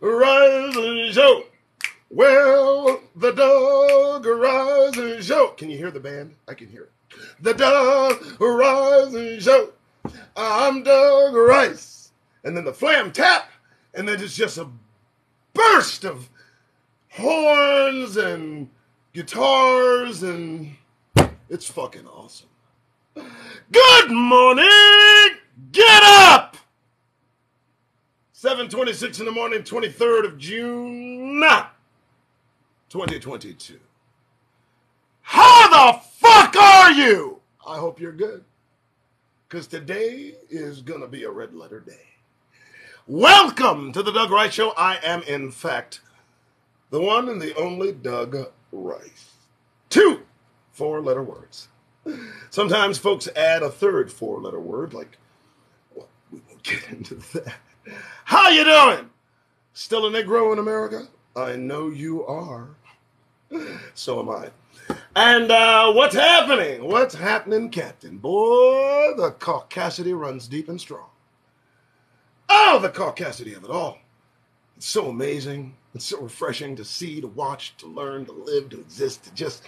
Rising Show. Well, the Doug Rising Show. Can you hear the band? I can hear it. The Doug Rising Show. I'm Doug Rice. And then the flam tap. And then it's just a burst of horns and guitars. And it's fucking awesome. Good morning. Get up. 7:26 in the morning, 23rd of June, 2022. How the fuck are you? I hope you're good. Because today is going to be a red letter day. Welcome to the Doug Rice Show. I am, in fact, the one and the only Doug Rice. 2 4-letter words. Sometimes folks add a third 4-letter word, like, well, we won't get into that. How you doing? Still a Negro in America? I know you are. So am I. And what's happening? What's happening, Captain? Boy, the caucasity runs deep and strong. Oh, the caucasity of it all. It's so amazing. It's so refreshing to see, to watch, to learn, to live, to exist, to just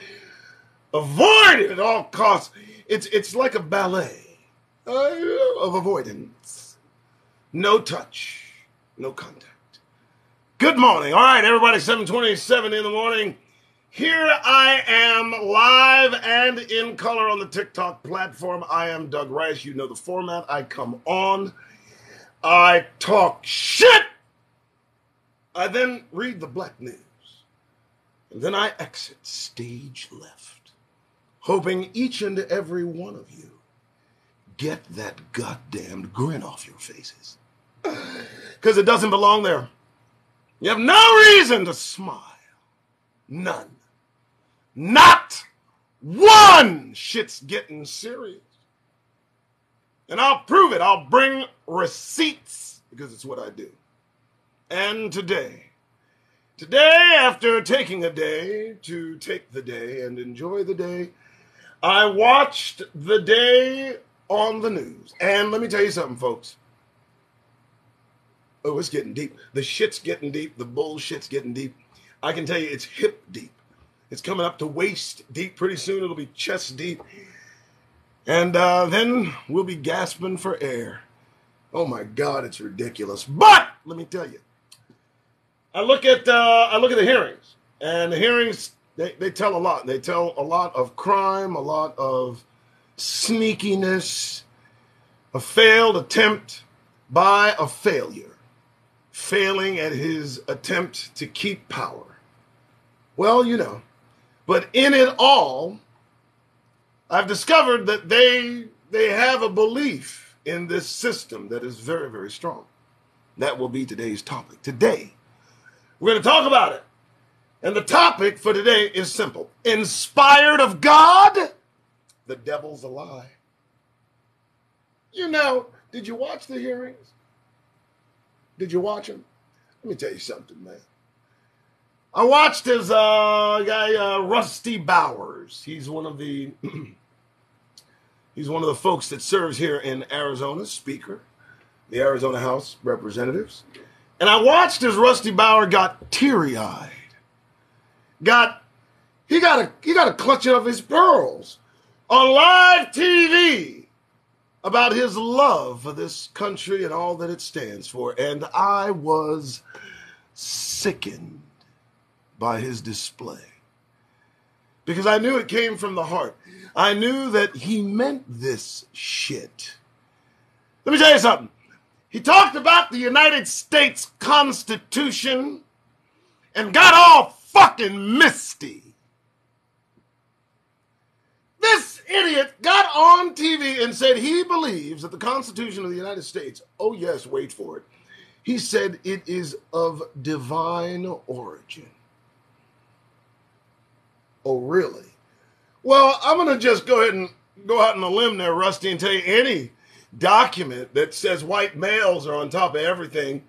avoid it at all costs. It's like a ballet of avoidance. No touch, no contact. Good morning. All right, everybody, 7:27 in the morning. Here I am live and in color on the TikTok platform. I am Doug Rice. You know the format. I come on. I talk shit. I then read the black news. And then I exit stage left, hoping each and every one of you get that goddamned grin off your faces. Because it doesn't belong there. You have no reason to smile. None. Not one. Shit's getting serious. And I'll prove it. I'll bring receipts because it's what I do. And today, after taking a day to take the day and enjoy the day, I watched the day on the news. And let me tell you something, folks. Oh, it's getting deep. The shit's getting deep. The bullshit's getting deep. I can tell you it's hip deep. It's coming up to waist deep. Pretty soon it'll be chest deep. And then we'll be gasping for air. Oh my God, it's ridiculous. But let me tell you, I look at the hearings, and the hearings they tell a lot. They tell a lot of crime, a lot of sneakiness, a failed attempt by a failure. Failing at his attempt to keep power. Well, you know, but in it all, I've discovered that they have a belief in this system that is very, very strong. That will be today's topic. Today, we're going to talk about it. And the topic for today is simple. Inspired of God, the devil's a lie. You know, did you watch the hearings? Did you watch him? Let me tell you something, man. I watched his guy, Rusty Bowers. He's one of the folks that serves here in Arizona, Speaker, the Arizona House of Representatives. And I watched as Rusty Bauer got teary-eyed. He got a clutch of his pearls on live TV. About his love for this country and all that it stands for. And I was sickened by his display. Because I knew it came from the heart. I knew that he meant this shit. Let me tell you something. He talked about the United States Constitution and got all fucking misty. This idiot got on TV and said he believes that the Constitution of the United States, oh yes, wait for it. He said it is of divine origin. Oh, really? Well, I'm going to just go ahead and go out on a limb there, Rusty, and tell you any document that says white males are on top of everything.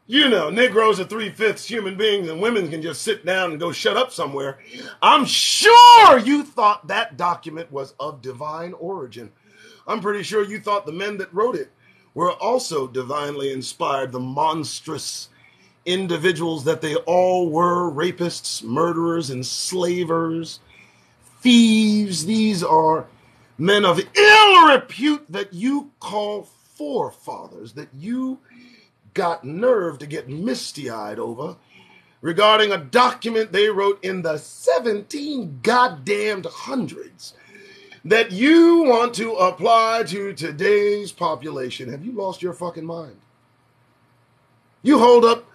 You know, Negroes are 3/5 human beings and women can just sit down and go shut up somewhere. I'm sure you thought that document was of divine origin. I'm pretty sure you thought the men that wrote it were also divinely inspired, the monstrous individuals that they all were: rapists, murderers, enslavers, thieves. These are men of ill repute that you call forefathers, that you got nerve to get misty-eyed over regarding a document they wrote in the 17 goddamned hundreds that you want to apply to today's population. Have you lost your fucking mind? You hold up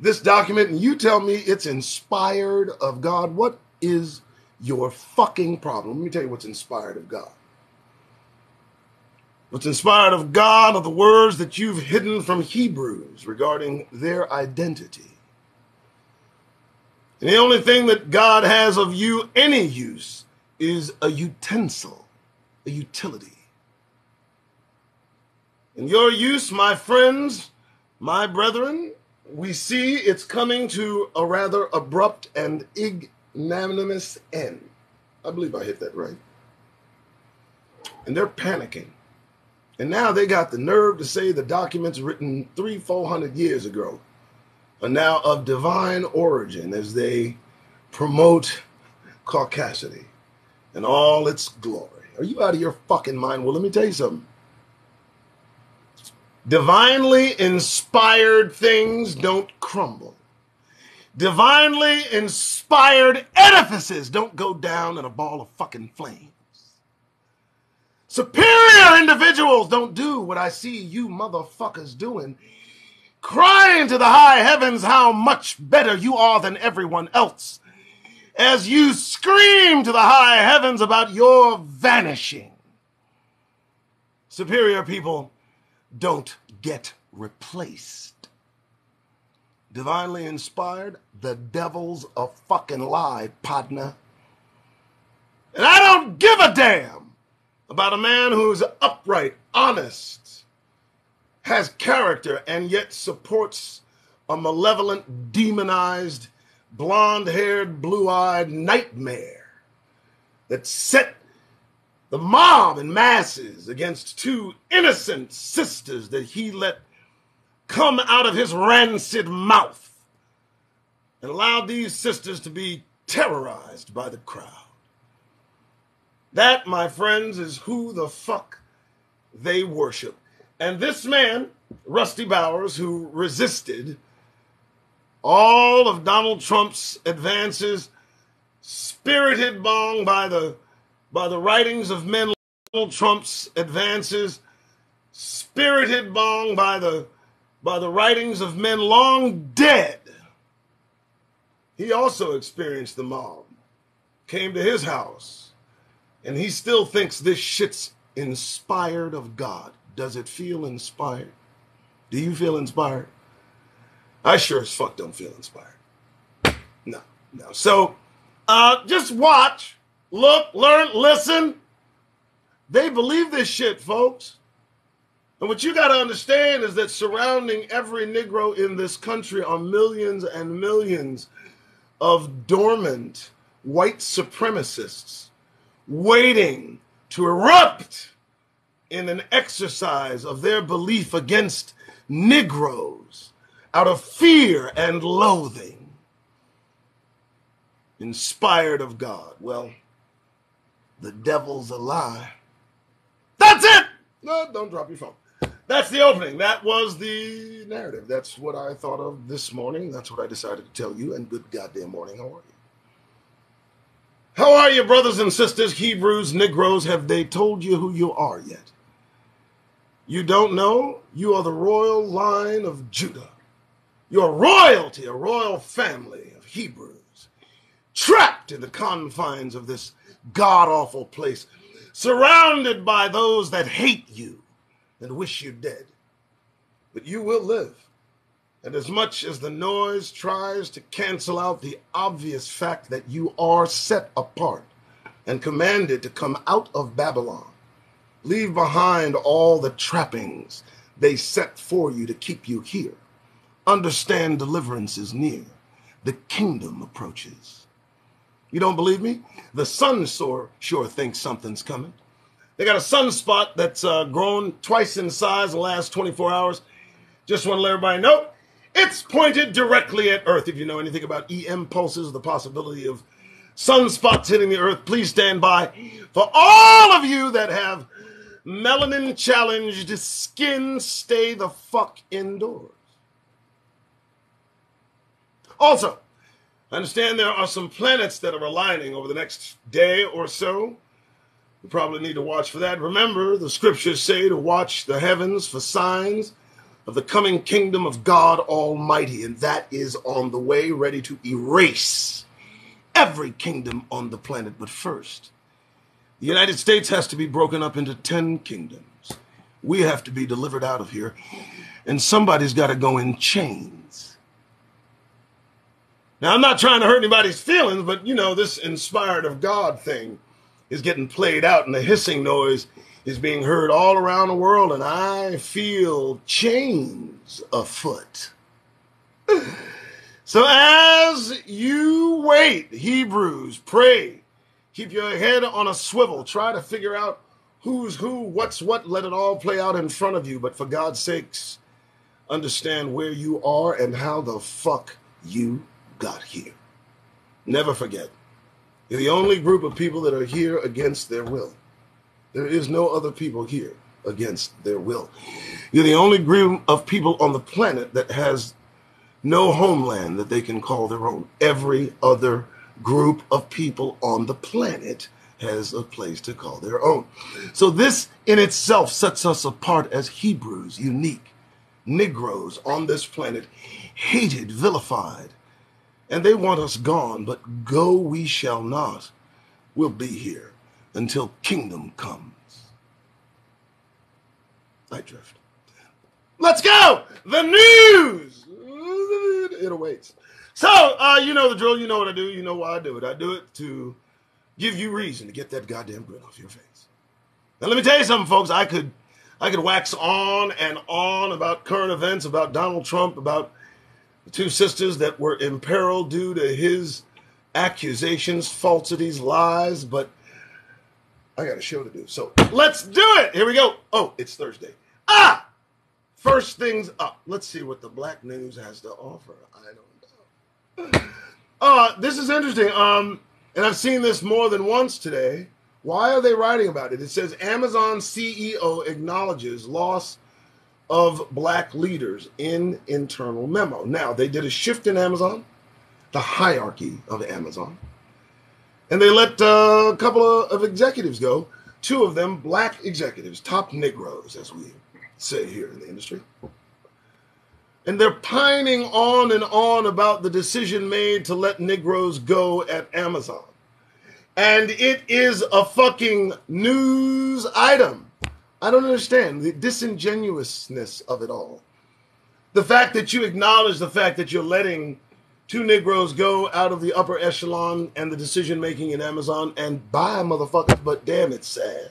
this document and you tell me it's inspired of God. What is your fucking problem? Let me tell you what's inspired of God. What's inspired of God are the words that you've hidden from Hebrews regarding their identity. And the only thing that God has of you any use is a utensil, a utility. And your use, my friends, my brethren, we see it's coming to a rather abrupt and ignominious end. I believe I hit that right. And they're panicking. And now they got the nerve to say the documents written 300-400 years ago are now of divine origin as they promote caucasity and all its glory. Are you out of your fucking mind? Well, let me tell you something. Divinely inspired things don't crumble. Divinely inspired edifices don't go down in a ball of fucking flames. Superior individuals don't do what I see you motherfuckers doing, crying to the high heavens how much better you are than everyone else, as you scream to the high heavens about your vanishing. Superior people don't get replaced. Divinely inspired, the devil's a fucking lie, partner. And I don't give a damn about a man who's upright, honest, has character, and yet supports a malevolent, demonized, blonde-haired, blue-eyed nightmare that set the mob in masses against two innocent sisters that he let come out of his rancid mouth and allowed these sisters to be terrorized by the crowd. That, my friends, is who the fuck they worship. And this man, Rusty Bowers, who resisted all of Donald Trump's advances, spirited along by the writings of men, Donald Trump's advances, spirited along by the writings of men long dead. He also experienced the mob, came to his house, and he still thinks this shit's inspired of God. Does it feel inspired? Do you feel inspired? I sure as fuck don't feel inspired. No. So, just watch, look, learn, listen. They believe this shit, folks. And what you got to understand is that surrounding every Negro in this country are millions and millions of dormant white supremacists waiting to erupt in an exercise of their belief against Negroes out of fear and loathing. Inspired of God. Well, the devil's a lie. That's it! No, don't drop your phone. That's the opening. That was the narrative. That's what I thought of this morning. That's what I decided to tell you. And good goddamn morning. How are you? How are you, brothers and sisters, Hebrews, Negroes? Have they told you who you are yet? You don't know? You are the royal line of Judah. You're royalty, a royal family of Hebrews, trapped in the confines of this god-awful place, surrounded by those that hate you and wish you dead. But you will live. And as much as the noise tries to cancel out the obvious fact that you are set apart and commanded to come out of Babylon, leave behind all the trappings they set for you to keep you here. Understand deliverance is near. The kingdom approaches. You don't believe me? The sun sure thinks something's coming. They got a sunspot that's grown twice in size in the last 24 hours. Just want to let everybody know, It's pointed directly at Earth. If you know anything about EM pulses, the possibility of sunspots hitting the Earth, please stand by. For all of you that have melanin-challenged skin, stay the fuck indoors. Also, I understand there are some planets that are aligning over the next day or so. You probably need to watch for that. Remember, the scriptures say to watch the heavens for signs of the coming kingdom of God Almighty, and that is on the way, ready to erase every kingdom on the planet. But first, the United States has to be broken up into 10 kingdoms. We have to be delivered out of here, and somebody's got to go in chains. Now, I'm not trying to hurt anybody's feelings, but, you know, this inspired of God thing is getting played out, and the hissing noise is being heard all around the world, and I feel chains afoot. So as you wait, Hebrews, pray, keep your head on a swivel, try to figure out who's who, what's what, let it all play out in front of you, but for God's sakes, understand where you are and how the fuck you got here. Never forget, you're the only group of people that are here against their will. There is no other people here against their will. You're the only group of people on the planet that has no homeland that they can call their own. Every other group of people on the planet has a place to call their own. So this in itself sets us apart as Hebrews, unique Negroes on this planet, hated, vilified. And they want us gone, but go we shall not. We'll be here until kingdom comes. I drift. Let's go! The news! It awaits. So, you know the drill. You know what I do. You know why I do it. I do it to give you reason to get that goddamn grin off your face. Now, let me tell you something, folks. I could wax on and on about current events, about Donald Trump, about the two sisters that were imperiled due to his accusations, falsities, lies, but I got a show to do. So let's do it. Here we go. Oh, it's Thursday. First things up. Let's see what the black news has to offer. I don't know. This is interesting. And I've seen this more than once today. Why are they writing about it? It says Amazon CEO acknowledges loss of black leaders in internal memo. Now, they did a shift in Amazon, the hierarchy of Amazon, and they let a couple of executives go, two of them black executives, top Negroes, as we say here in the industry. And they're pining on and on about the decision made to let Negroes go at Amazon. And it is a fucking news item. I don't understand the disingenuousness of it all. The fact that you acknowledge the fact that you're letting two Negroes go out of the upper echelon and the decision-making in Amazon, and bye, motherfuckers, but damn, it's sad.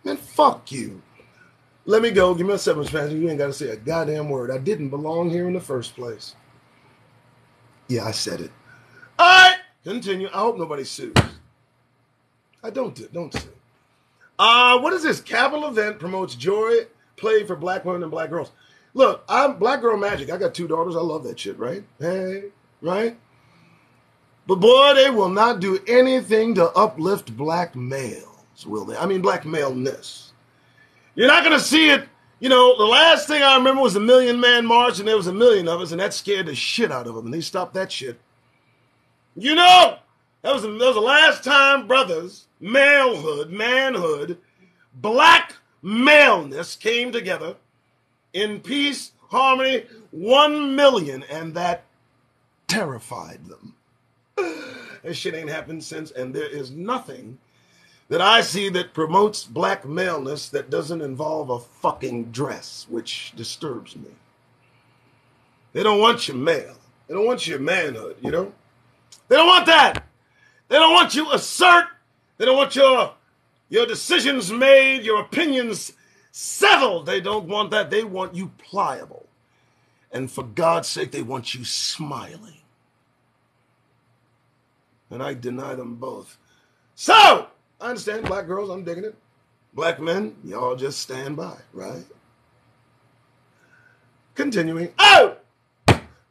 Man, fuck you. Let me go. Give me a severance package. You ain't got to say a goddamn word. I didn't belong here in the first place. Yeah, I said it. All right, continue. I hope nobody sues. Don't sue. What is this? Capital event promotes joy play for black women and black girls. Look, I'm Black Girl Magic. I got two daughters. I love that shit, right? Hey, right? But boy, they will not do anything to uplift black males, will they? I mean, black maleness. You're not going to see it. You know, the last thing I remember was the Million Man March, and there was a million of us, and that scared the shit out of them, and they stopped that shit. You know, that was the last time, brothers, manhood, black maleness came together in peace, harmony, 1 million, and that terrified them. That shit ain't happened since, and there is nothing that I see that promotes black maleness that doesn't involve a fucking dress, which disturbs me. They don't want your male. They don't want your manhood, you know? They don't want that. They don't want you assert. They don't want your decisions made, your opinions settled. They don't want that. They want you pliable. And for God's sake, they want you smiling. And I deny them both. So, I understand, black girls, I'm digging it. Black men, y'all just stand by, right? Continuing. Oh!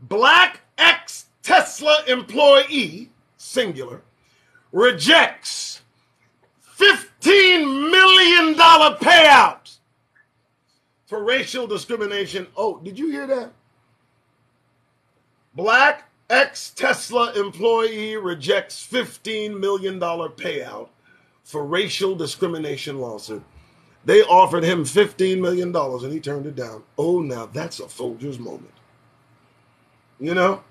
Black ex-Tesla employee, singular, rejects $15 million payout for racial discrimination. Oh, did you hear that? Black ex-Tesla employee rejects $15 million payout for racial discrimination lawsuit. They offered him $15 million and he turned it down. Oh, now that's a Folger's moment. You know?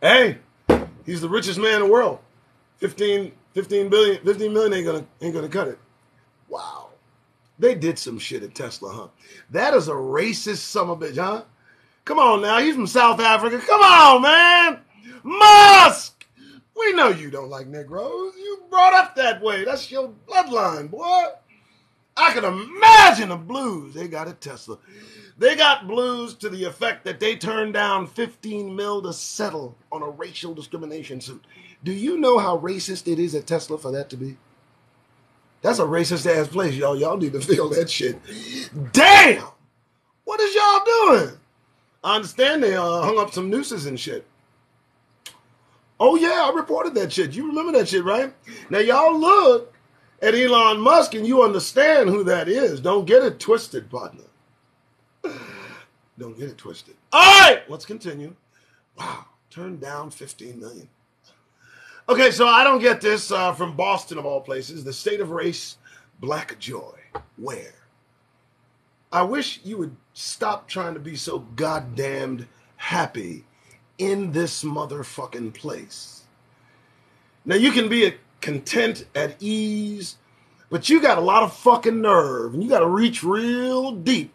Hey, he's the richest man in the world. 15 million ain't gonna cut it. Wow. They did some shit at Tesla, huh? That is a racist son of a bitch, huh? Come on now, he's from South Africa. Come on, man. Musk! We know you don't like Negroes. You brought up that way. That's your bloodline, boy. I can imagine the blues they got at Tesla. They got blues to the effect that they turned down $15 million to settle on a racial discrimination suit. Do you know how racist it is at Tesla for that to be? That's a racist-ass place, y'all. Y'all need to feel that shit. Damn! What is y'all doing? I understand they hung up some nooses and shit. Oh, yeah, I reported that shit. You remember that shit, right? Now, y'all look at Elon Musk and you understand who that is. Don't get it twisted, partner. Don't get it twisted. All right, let's continue. Wow, turned down $15 million. Okay, so I don't get this from Boston, of all places. The state of race, black joy. Where? I wish you would stop trying to be so goddamned happy in this motherfucking place. Now, you can be content, at ease, but you got a lot of fucking nerve, and you got to reach real deep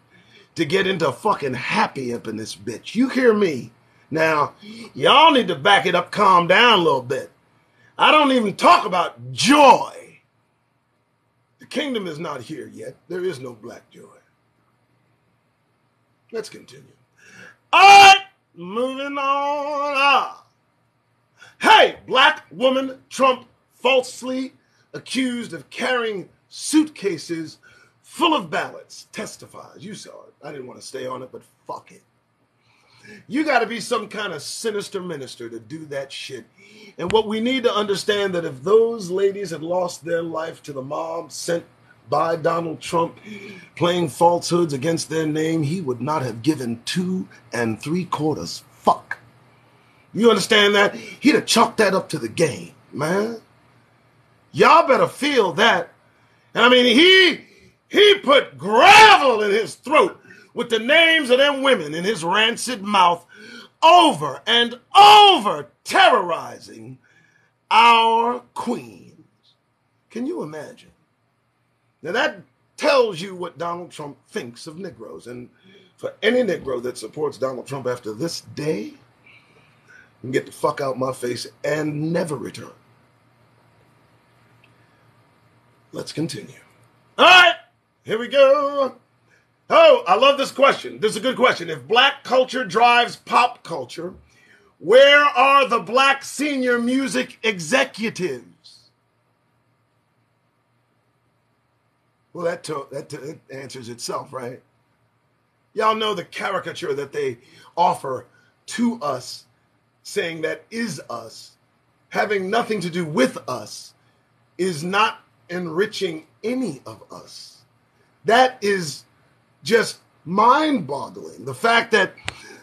to get into fucking happy up in this bitch. You hear me? Now, y'all need to back it up, calm down a little bit. I don't even talk about joy. The kingdom is not here yet. There is no black joy. Let's continue. All right, moving on. Hey, black woman Trump falsely accused of carrying suitcases full of ballots testifies. You saw it. I didn't want to stay on it, but fuck it. You got to be some kind of sinister minister to do that shit. And what we need to understand that if those ladies had lost their life to the mob sent by Donald Trump playing falsehoods against their name, he would not have given 2 3/4 fuck. You understand that? He'd have chalked that up to the game, man. Y'all better feel that. And I mean, he put gravel in his throat with the names of them women in his rancid mouth over and over, terrorizing our queens. Can you imagine? Now that tells you what Donald Trump thinks of Negroes. And for any Negro that supports Donald Trump after this day, you can get the fuck out my face and never return. Let's continue. All right, here we go. Oh, I love this question. This is a good question. If black culture drives pop culture, where are the black senior music executives? Well, that answers itself, right? Y'all know the caricature that they offer to us, saying that is us, having nothing to do with us, is not enriching any of us. That is just mind-boggling. The fact that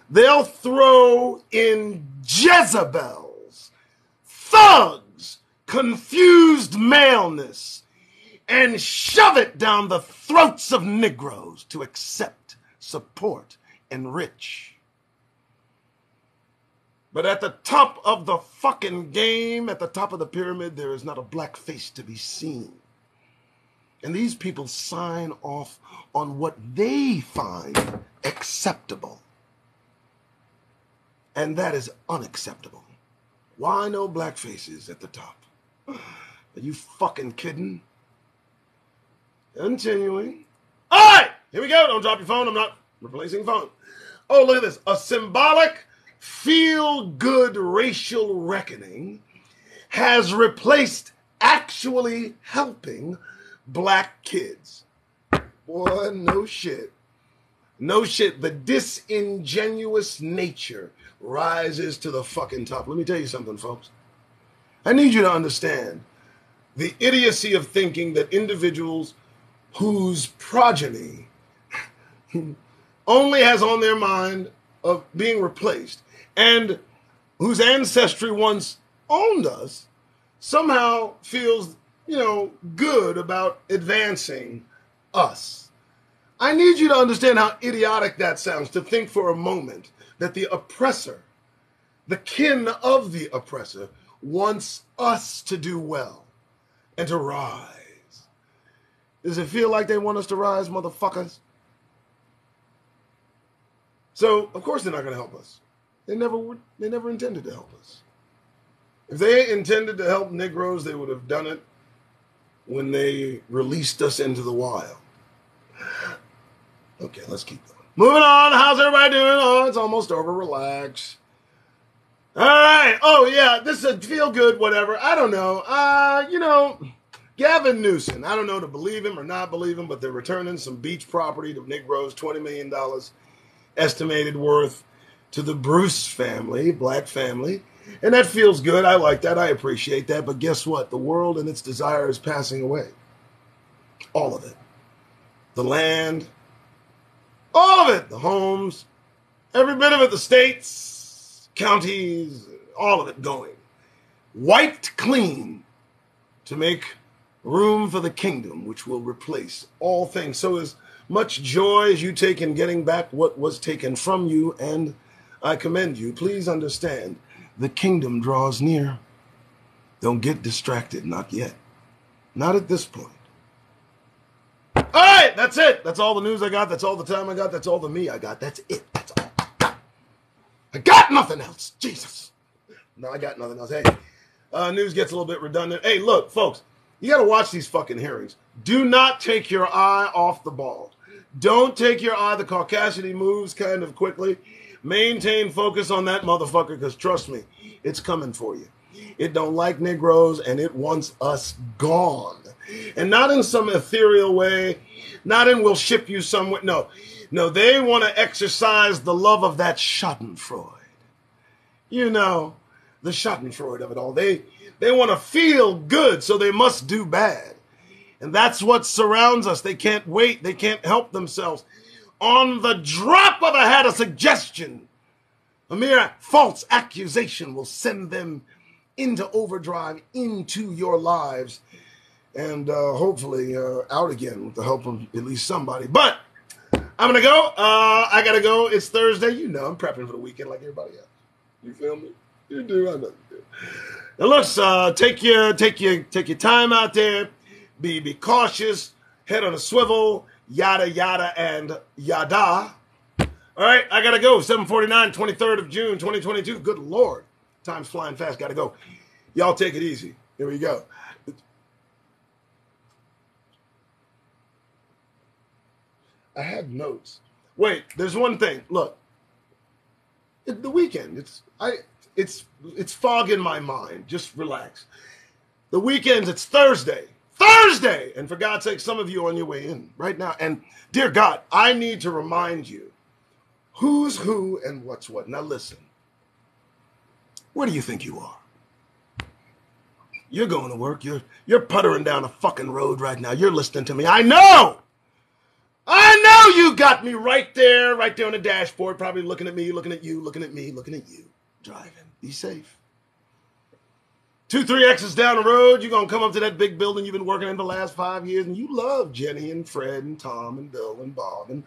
they'll throw in Jezebels, thugs, confused maleness, and shove it down the throats of Negroes to accept, support, enrich. But at the top of the fucking game, at the top of the pyramid, there is not a black face to be seen. And these people sign off on what they find acceptable. And that is unacceptable. Why no black faces at the top? Are you fucking kidding? Continuing. All right, here we go. Don't drop your phone. I'm not replacing phone. Oh, look at this. A symbolic, feel-good racial reckoning has replaced actually helping black kids. Boy, no shit. No shit. The disingenuous nature rises to the fucking top. Let me tell you something, folks. I need you to understand the idiocy of thinking that individuals whose progeny only has on their mind of being replaced and whose ancestry once owned us somehow feels, good about advancing us. I need you to understand how idiotic that sounds, to think for a moment that the oppressor, the kin of the oppressor, wants us to do well and to rise. Does it feel like they want us to rise, motherfuckers? So, of course they're not going to help us. They never intended to help us. If they intended to help Negroes, they would have done it when they released us into the wild. Okay, let's keep going. Moving on. How's everybody doing? Oh, it's almost over. Relax. All right. Oh, yeah, this is a feel-good whatever. I don't know. Gavin Newsom. I don't know to believe him or not believe him, but they're returning some beach property to Negroes, $20 million estimated worth to the Bruce family, black family. And that feels good. I like that. I appreciate that. But guess what? The world and its desire is passing away. All of it. The land, all of it. The homes, every bit of it. The states, counties, all of it going. Wiped clean to make room for the kingdom, which will replace all things. So as much joy as you take in getting back what was taken from you, and I commend you, please understand, the kingdom draws near. Don't get distracted, not yet. Not at this point. All right, that's it. That's all the news I got. That's all the time I got. That's all the me I got. That's it. That's all I got. I got nothing else. Jesus. No, I got nothing else. Hey, news gets a little bit redundant. Hey, look, folks, you got to watch these fucking hearings. Do not take your eye off the ball. Don't take your eye. The caucasity moves kind of quickly. Maintain focus on that motherfucker, because trust me, it's coming for you. It don't like Negroes, and it wants us gone. And not in some ethereal way, not in we'll ship you somewhere. No, they want to exercise the love of that schadenfreude. The schadenfreude of it all. They want to feel good, so they must do bad. And that's what surrounds us. They can't wait. They can't help themselves. On the drop of a hat, a suggestion, a mere false accusation will send them into overdrive, into your lives, and hopefully out again with the help of at least somebody. But I'm going to go. I got to go. It's Thursday. I'm prepping for the weekend like everybody else. You feel me? You do. I know you do. Now, look, take your time out there. Be cautious. Head on a swivel. Yada, yada, and yada. All right, I got to go. 7:49, 23rd of June, 2022. Good Lord. Time's flying fast. Got to go. Y'all take it easy. Here we go. I have notes. Wait, there's one thing. Look, the weekend. It's fog in my mind. Just relax. The weekend. It's Thursday. And for God's sake, some of you are on your way in right now. And dear God, I need to remind you who's who and what's what. Now listen, where do you think you are? You're going to work. You're puttering down a fucking road right now. You're listening to me. I know you got me right there on the dashboard, probably looking at me, looking at you, looking at me, looking at you, driving. Be safe. 2-3 exits down the road, you're going to come up to that big building you've been working in the last 5 years, and you love Jenny and Fred and Tom and Bill and Bob. And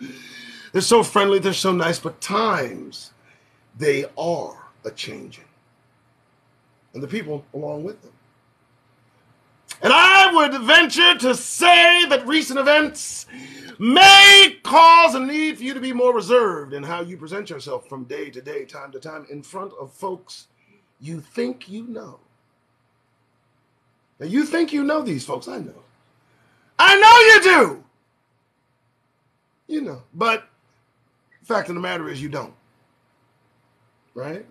they're so friendly, they're so nice, but times, they are a-changing. And the people along with them. And I would venture to say that recent events may cause a need for you to be more reserved in how you present yourself from day to day, time to time, in front of folks you think you know. Now, you think you know these folks. I know. I know you do. You know. But the fact of the matter is you don't. Right?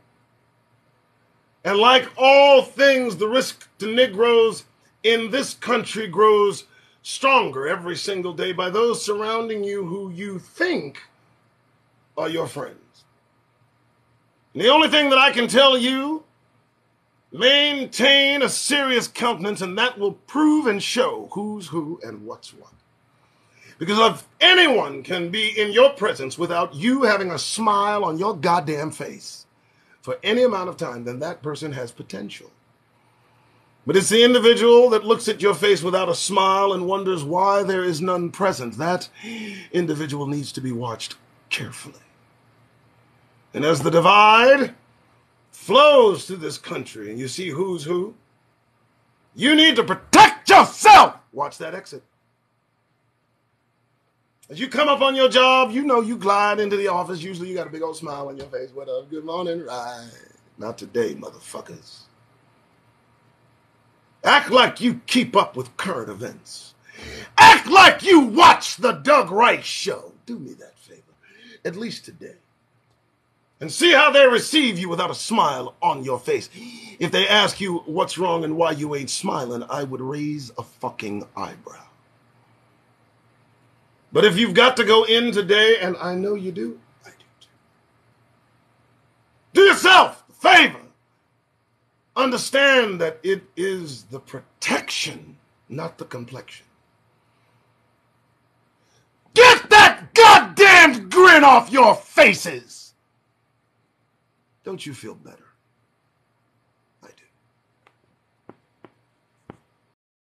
And like all things, the risk to Negroes in this country grows stronger every single day by those surrounding you who you think are your friends. And the only thing that I can tell you, maintain a serious countenance, and that will prove and show who's who and what's what. Because if anyone can be in your presence without you having a smile on your goddamn face for any amount of time, then that person has potential. But it's the individual that looks at your face without a smile and wonders why there is none present. That individual needs to be watched carefully. And as the divide flows through this country and you see who's who, you need to protect yourself. Watch that exit. As you come up on your job, you know you glide into the office. Usually you got a big old smile on your face. What up? Good morning. Right. Not today, motherfuckers. Act like you keep up with current events. Act like you watch the Doug Rice Show. Do me that favor, at least today. And see how they receive you without a smile on your face. If they ask you what's wrong and why you ain't smiling, I would raise a fucking eyebrow. But if you've got to go in today, and I know you do, I do too. Do yourself a favor. Understand that it is the protection, not the complexion. Get that goddamn grin off your faces! Don't you feel better?